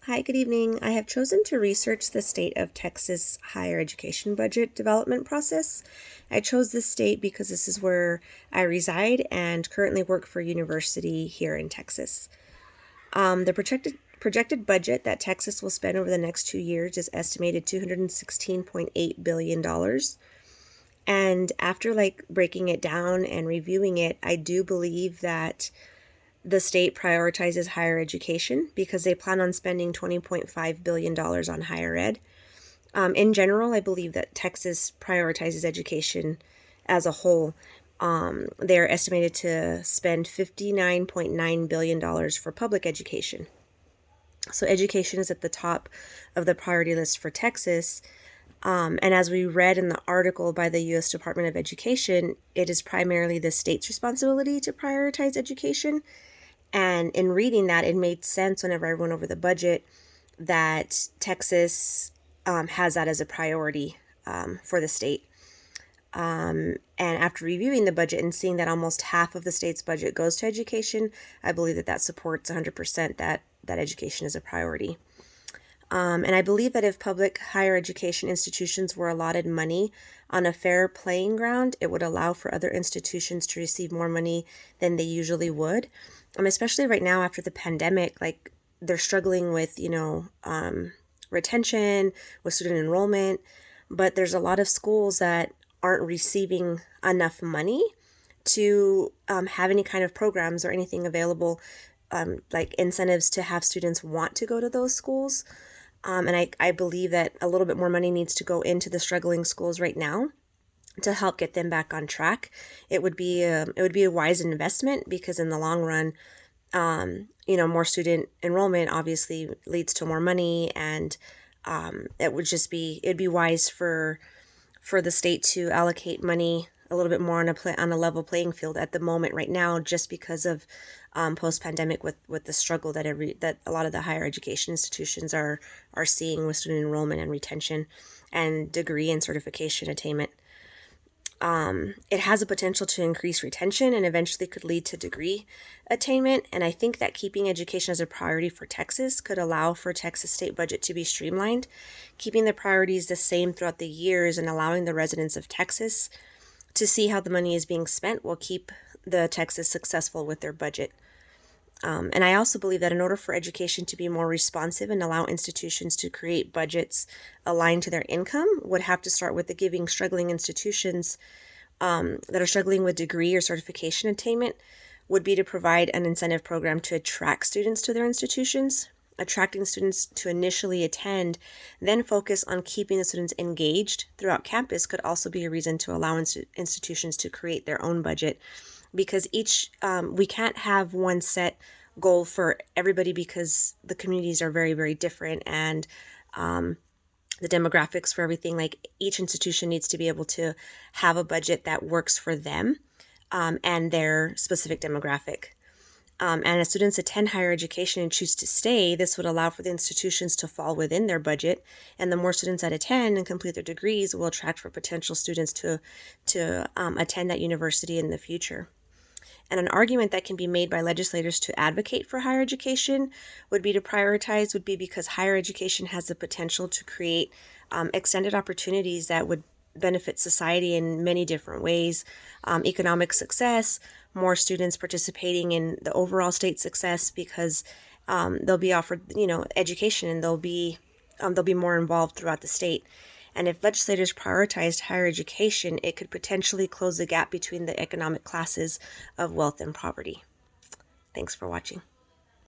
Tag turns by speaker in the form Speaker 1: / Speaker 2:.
Speaker 1: Hi, good evening. I have chosen to research the state of Texas higher education budget development process. I chose this state because this is where I reside and currently work for a university here in Texas. The projected budget that Texas will spend over the next 2 years is estimated $216.8 billion. And after breaking it down and reviewing it, I do believe that the state prioritizes higher education because they plan on spending $20.5 billion on higher ed. In general, I believe that Texas prioritizes education as a whole. They're estimated to spend $59.9 billion for public education. So education is at the top of the priority list for Texas. And as we read in the article by the U.S. Department of Education, it is primarily the state's responsibility to prioritize education. And in reading that, it made sense whenever I went over the budget that Texas has that as a priority for the state. And after reviewing the budget and seeing that almost half of the state's budget goes to education, I believe that supports 100% that education is a priority. And I believe that if public higher education institutions were allotted money on a fair playing ground, it would allow for other institutions to receive more money than they usually would. Especially right now after the pandemic, they're struggling with, retention, with student enrollment, but there's a lot of schools that aren't receiving enough money to have any kind of programs or anything available, like incentives to have students want to go to those schools. And I believe that a little bit more money needs to go into the struggling schools right now to help get them back on track. It would be a wise investment because in the long run, more student enrollment obviously leads to more money, and it'd be wise for the state to allocate money a little bit more on a level playing field at the moment right now, just because of post-pandemic with the struggle that a lot of the higher education institutions are seeing with student enrollment and retention and degree and certification attainment. It has a potential to increase retention and eventually could lead to degree attainment. And I think that keeping education as a priority for Texas could allow for Texas state budget to be streamlined, keeping the priorities the same throughout the years and allowing the residents of Texas to see how the money is being spent will keep the Texas successful with their budget. And I also believe that in order for education to be more responsive and allow institutions to create budgets aligned to their income, would have to start with the giving struggling institutions that are struggling with degree or certification attainment would be to provide an incentive program to attract students to their institutions. Attracting students to initially attend, then focus on keeping the students engaged throughout campus could also be a reason to allow institutions to create their own budget, because we can't have one set goal for everybody because the communities are very, very different, and the demographics for everything, each institution needs to be able to have a budget that works for them and their specific demographic. And as students attend higher education and choose to stay, this would allow for the institutions to fall within their budget. And the more students that attend and complete their degrees will attract for potential students to attend that university in the future. And an argument that can be made by legislators to advocate for higher education would be because higher education has the potential to create extended opportunities that would benefit society in many different ways. Economic success, more students participating in the overall state success because they'll be offered, education, and they'll be more involved throughout the state. And if legislators prioritized higher education, it could potentially close the gap between the economic classes of wealth and poverty. Thanks for watching.